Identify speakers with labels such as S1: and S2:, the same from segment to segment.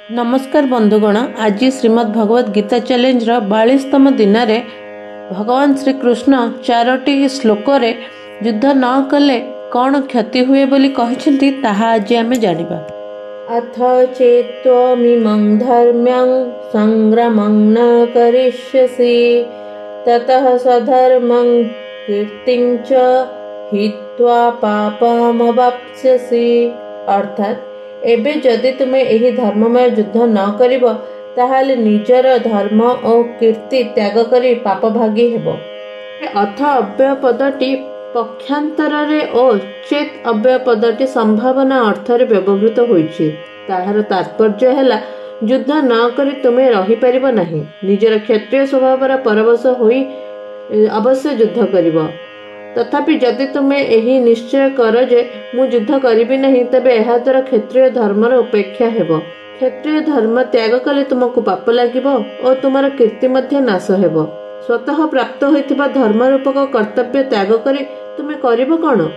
S1: नमस्कार बंधुगण। आज श्रीमद् भगवद गीता चैलेंज 42तम दिन भगवान श्री कृष्ण 4टी श्लोक युद्ध न कले कौन क्षति हुए बोली कहते ताहा आज आम जानिबा। अथ चेत्त्वमिमं धर्म्यं संग्रामं न करिष्यसि ततः सधर्मं कीर्तिं च हित्वा पापमवाप्स्यसि। अर्थात एबे जदि तुमे एही धर्ममय युद्ध न करिब ताहाले निजर धर्म और कीर्ति त्याग करी पापभागी हेबो। अथ अव्यय पदटी पक्षांतर और चेत अव्यय पदटी संभावना अर्थरे व्यवहृत होइछि। ताहार तात्पर्य हैला युद्ध न करी तुमे रही परिबो नाही। निजर क्षत्रिय स्वभावर परवश होई अवश्य युद्ध करिबो। तथापि जदि तुमे एही निश्चय कर जे मु युद्ध करिबि नहीं तबे एहा द्वारा क्षत्रिय धर्मर उपेक्षा हेबो। क्षत्रिय धर्म त्याग कले तुमको पाप लागिबो और तुमर कीर्ति मध्य नाश हेबो। स्वतः प्राप्त होइथिबा धर्म रूपक कर्तव्य त्याग करी तुमे करिबो कोन?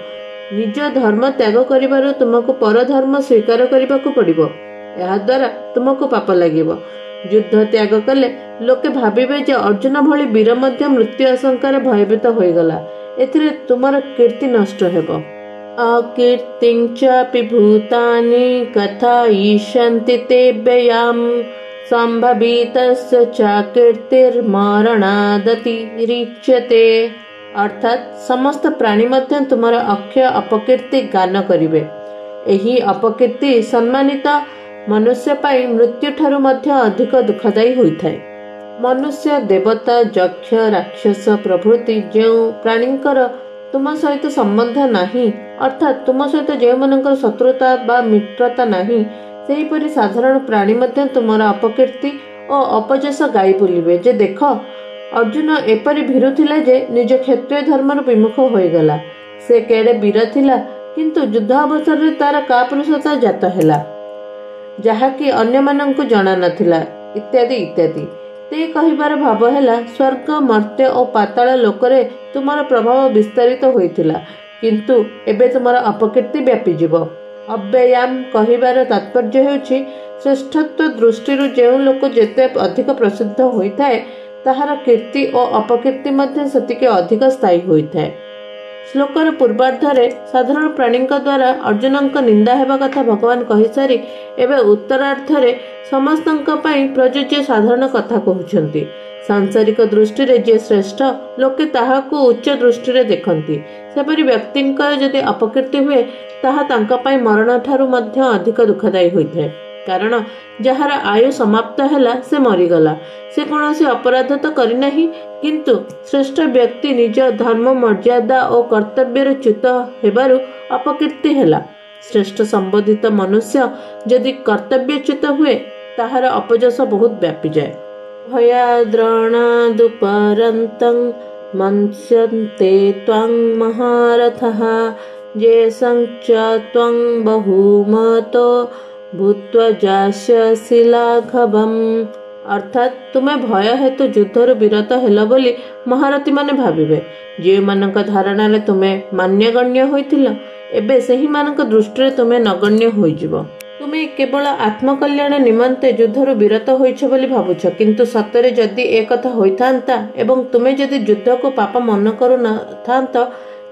S1: निज धर्म त्याग करिबारु तुमको पर धर्म स्वीकार करिबाकू पड़िबो। एहा द्वारा तुमको पाप लागिबो। युद्ध त्याग कले लोके भाबिबे जे अर्जुन भली वीर मध्य मृत्यु आशंकार भयभीत होइगला। एथिरे तुमर कीर्ति नष्ट हेबो। अकीर्तिं चापि भूतानि कथयिष्यन्ति ते व्ययाम् सम्भवितस्य च कीर्तिर्मरणादतिरिच्यते। अर्थात समस्त प्राणी मध्य तुमर अक्षय अपकीर्ति गान करिवे। एही अपकीर्ति सम्मानित मनुष्य पाई मृत्यु ठारू मध्य अधिक दुखदायी होइथाय। मनुष्य देवता यक्ष राक्षस प्रभृति जो प्राणींकर तुम सहित संबंध नहीं अर्थात तुम सहित जो मनकर शत्रुता बा मित्रता नहीं सेहीपरि साधारण प्राणी मध्य तुमर अपकीर्ति और अपजस गाई बोलिबे जे देख अर्जुन एपरि भीरु थिला जे निज क्षत्रिय धर्मर विमुख होइगला। से केडे वीर थिला किंतु युद्ध अवसर रे तार कापुरुषता जात हैला जहाँकि अन्य माननकु जणा नथिला इत्यादि इत्यादि। ते कहिबार भाव हैला स्वर्ग मर्त्य और पाताल लोकरे तुमर प्रभाव विस्तारित होइथिला किंतु एबे तुमर अपकीर्ति व्यापी जीव। अव्ययाम कहिबार तात्पर्य हेउछि श्रेष्ठत्व दृष्टिरु जेउ लोक जेते अधिक प्रसिद्ध होइथाय ताहार कीर्ति और अपकीर्ति मध्य सेतिके अधिक स्थायी होइथाय। श्लोकर पूर्वार्धरे साधारण प्राणी द्वारा अर्जुनक निंदा हेबा कथा भगवान कहि सारी एबे उत्तरार्धरे समस्तंक पई प्रयोज्य साधारण कथा कहउछंती। सांसारिक दृष्टि रे जे श्रेष्ठ लोके ताहाकू उच्च दृष्टि रे देखंती। सेपरि व्यक्तिंकर जदि अपकीर्ति हुए ताहा तांका पई मरण ठारू मध्य अधिक दुखदायी होइथाय। कारण जहार आयु समाप्त हैला से मरीगला। से कौनसी अपराध तो करी नहीं किंतु श्रेष्ठ व्यक्ति निज धर्म मर्यादा और कर्तव्य च्युत हेबारु अपकीर्ति हैला। श्रेष्ठ संबोधित मनुष्य यदि कर्तव्यच्युत हुए ताहार अपजस बहुत व्यापी जाए। भयाद्रणादुपरन्तं मन्स्यन्ते त्वं महारथः येषं च त्वं बहुमतो भूत्वा जास्यसि लाघवम्। अर्थात तुमे भय हेतु युद्धरु विरत हेल बोली महारथी माने भाविबे। जे मानक धारणा रे तुमे मान्यगण्य होइथिल एबे सेही मानक दृष्टि रे तुमे नगण्य होइजिबो। तुमे केवल आत्मकल्याण निमंते युद्धरु विरत होइछ बोली भाबुछ किंतु सतरे जदि ए कथा होइथांता एवं तुमे जदि युद्ध को पाप मन करू न थांत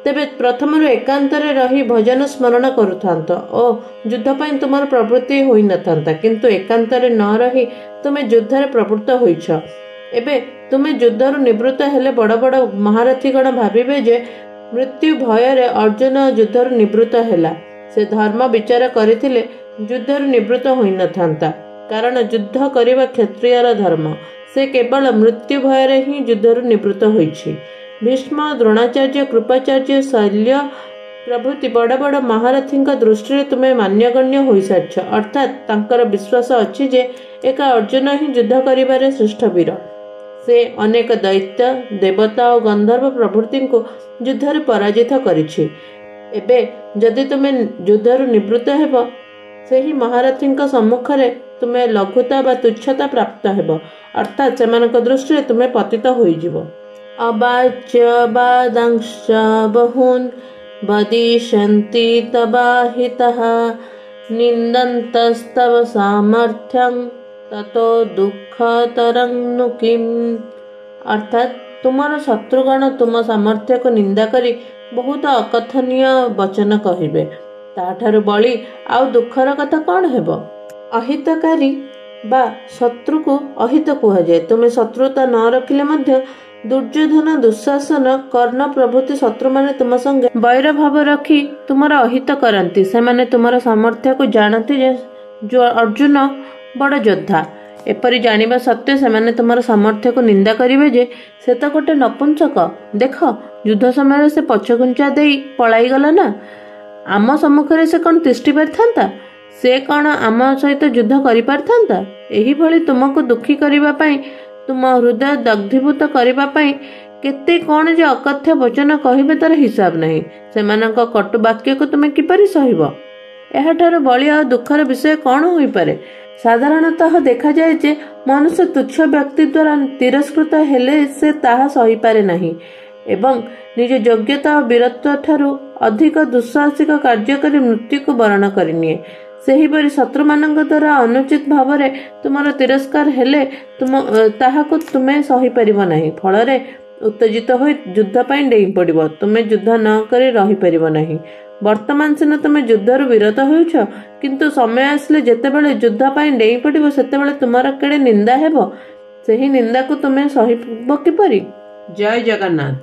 S1: तेबे प्रथमरु एकांतरे रही भजन स्मरण करुथांत ओ युद्ध पई तुमर प्रवृत्ति होई न थांता किंतु एकांतरे न रही तुमे युद्धरे प्रवृत्त होइछ। एबे तुमे युद्धरु निवृत्त हेले बड़ बड़ महारथीगण भाबिबे जे मृत्यु भୟରେ अर्जुन युद्धरु निवृत्त हेला। से धर्म विचार करिथिले युद्धरु निवृत्त होई न थांता कारण युद्ध करिबा क्षत्रियर धर्म। से केवल मृत्यु भୟରେ ही युद्धरु निवृत्त होइछि। भीष्म द्रोणाचार्य कृपाचार्य शल्य प्रभृति बड़ बड़ महारथी दृष्टि रे तुमे मान्यगण्य होई सारछ। अर्थात तांकर विश्वास अछि जे एका अर्जुन ही युद्ध करिबारे श्रेष्ठ वीर। से अनेक दैत्य देवता और गंधर्व प्रभृति को युद्धरे पराजित करिछि। एबे जदि तुमे युद्धरु निवृत्त हेबो सेही महारथी सम्मुख रे तुमे लघुता बा तुच्छता प्राप्त हेबो। अर्थात सेमानक दृष्टि रे तुमे पतित होई जिवो। अबाच्य बादांश्च बहून् वदिष्यन्ति तबाहितः ନିନ୍ଦନ୍ତସ୍ତବ ସାମର୍ଥ୍ୟଂ ତତୋ ଦୁଃଖତରଂ ନୁ କିମ୍। ଅର୍ଥାତ୍ ତୁମର ଶତ୍ରୁଗଣ ତୁମ ସାମର୍ଥ୍ୟକୁ ନିନ୍ଦା କରି ବହୁତ ଅକଥନୀୟ ବଚନ କହିବେ, ତାଠାରୁ ବଳି ଆଉ ଦୁଃଖର କଥା କ'ଣ ହେବ? ଅହିତକାରୀ ବା ଶତ୍ରୁକୁ ଅହିତ କୁହାଯାଏ। ତୁମେ ଶତ୍ରୁତା ନ ରଖିଲେ ମଧ୍ୟ ଦୁର୍ଯ୍ୟୋଧନ, ଦୁଃଶାସନ, କର୍ଣ୍ଣ ପ୍ରଭୃତି ଶତ୍ରୁମାନେ ତୁମ ସଙ୍ଗେ ବୈରଭାବ ରଖି ତୁମର ଅହିତ କରନ୍ତି। ସେମାନେ ତୁମର ସାମର୍ଥ୍ୟକୁ ଜାଣନ୍ତି ଯେ ଅର୍ଜୁନ ବଡ଼ ଯୋଦ୍ଧା। ଏପରି ଜାଣିବା ସତ୍ତ୍ୱେ ସେମାନେ ତୁମର ସାମର୍ଥ୍ୟକୁ ନିନ୍ଦା କରିବେ ଯେ ସେ ତ ଗୋଟେ ନପୁଂସକ। ଦେଖ, ଯୁଦ୍ଧ ସମୟରେ ସେ ପଛଘୁଞ୍ଚା ଦେଇ ପଳାଇଗଲା ନା। ଆମ ସମ୍ମୁଖରେ ସେ କ'ଣ ତିଷ୍ଠି ପାରିଥାନ୍ତା? ସେ କ'ଣ ଆମ ସହିତ ଯୁଦ୍ଧ କରିପାରିଥାନ୍ତା? ଏହିଭଳି ତୁମକୁ ଦୁଃଖୀ କରିବା ପାଇଁ, ତୁମ ହୃଦୟ ଦଗ୍ଧୀଭୂତ କରିବା ପାଇଁ କେତେ କ'ଣ ଯେ ଅକଥ୍ୟ ବଚନ କହିବେ ତାର ହିସାବ ନାହିଁ। ସେମାନଙ୍କ କଟୁ ବାକ୍ୟକୁ ତୁମେ କିପରି ସହିବ? ଏହାଠାରୁ ବଳି ଆଉ ଦୁଃଖର ବିଷୟ କ'ଣ ହୋଇପାରେ? ସାଧାରଣତଃ ଦେଖାଯାଏ ଯେ ମନୁଷ୍ୟ ତୁଚ୍ଛ ବ୍ୟକ୍ତି ଦ୍ୱାରା ତିରସ୍କୃତ ହେଲେ ସେ ତାହା ସହିପାରେ ନାହିଁ ଏବଂ ନିଜ ଯୋଗ୍ୟତା ଓ ବୀରତ୍ୱ ଠାରୁ ଅଧିକ ଦୁଃସାହସିକ କାର୍ଯ୍ୟ କରି ମୃତ୍ୟୁକୁ ବରଣ କରିନିଏ। ସେହିପରି ଶତ୍ରୁମାନଙ୍କ ଦ୍ୱାରା ଅନୁଚିତ ଭାବରେ ତୁମର ତିରସ୍କାର ହେଲେ ତାହାକୁ ତୁମେ ସହିପାରିବ ନାହିଁ। ଫଳରେ ଉତ୍ତେଜିତ ହୋଇ ଯୁଦ୍ଧ ପାଇଁ ଡେଇଁ ପଡ଼ିବ। ତୁମେ ଯୁଦ୍ଧ ନ କରି ରହିପାରିବ ନାହିଁ। ବର୍ତ୍ତମାନ ସିନା ତୁମେ ଯୁଦ୍ଧରୁ ବିରତ ହେଉଛ, କିନ୍ତୁ ସମୟ ଆସିଲେ ଯେତେବେଳେ ଯୁଦ୍ଧ ପାଇଁ ଡେଇଁ ପଡ଼ିବ ସେତେବେଳେ ତୁମର କେଡ଼େ ନିନ୍ଦା ହେବ। ସେହି ନିନ୍ଦାକୁ ତୁମେ ସହିବ କିପରି? ଜୟ ଜଗନ୍ନାଥ।